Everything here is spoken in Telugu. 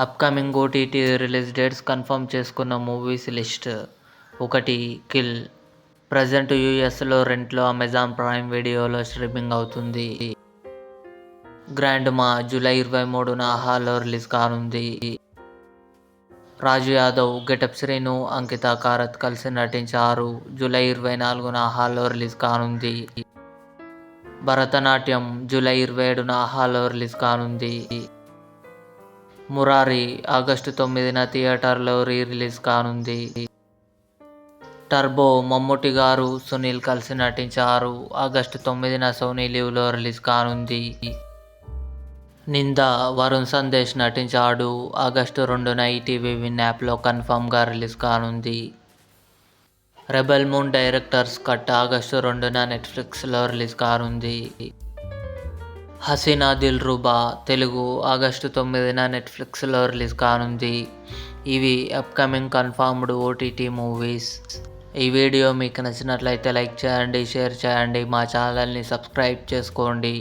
Upcoming OTT release dates confirm చేసుకున్న మూవీస్ లిస్ట్. 1. కిల్. ప్రజెంట్ యూఎస్లో రెంట్లో అమెజాన్ ప్రైమ్ వీడియోలో స్ట్రీమింగ్ అవుతుంది. గ్రాండ్ మా జూలై 23న ఆహాలో రిలీజ్ కానుంది. రాజు యాదవ్, గెటప్ శ్రీను, అంకిత కారత్ కలిసి నటించారు. జూలై 24న ఆహాలో రిలీజ్ కానుంది. భరతనాట్యం జూలై 27న ఆహాలో రిలీజ్ కానుంది. మురారి ఆగస్టు 9న థియేటర్లో రిలీజ్ కానుంది. టర్బో మమ్ముట్టి గారు, సునీల్ కలిసి నటించారు. ఆగస్టు 9న సోనీ లీవ్లో రిలీజ్ కానుంది. నింద వరుణ్ సందేశ్ నటించాడు. ఆగస్టు 2న ఈటీవీ విన్ యాప్లో కన్ఫర్మ్గా రిలీజ్ కానుంది. Rebel Moon director's cut August 2న నెట్ఫ్లిక్స్లో రిలీజ్ కానుంది. హసీనా దిల్రుబా తెలుగు ఆగస్టు 9న నెట్ఫ్లిక్స్లో రిలీజ్ కానుంది. ఇవి అప్కమింగ్ కన్ఫర్మ్డ్ ఓటీటీ మూవీస్. ఈ వీడియో మీకు నచ్చినట్లయితే లైక్ చేయండి, షేర్ చేయండి, మా ఛానల్ని సబ్స్క్రైబ్ చేసుకోండి.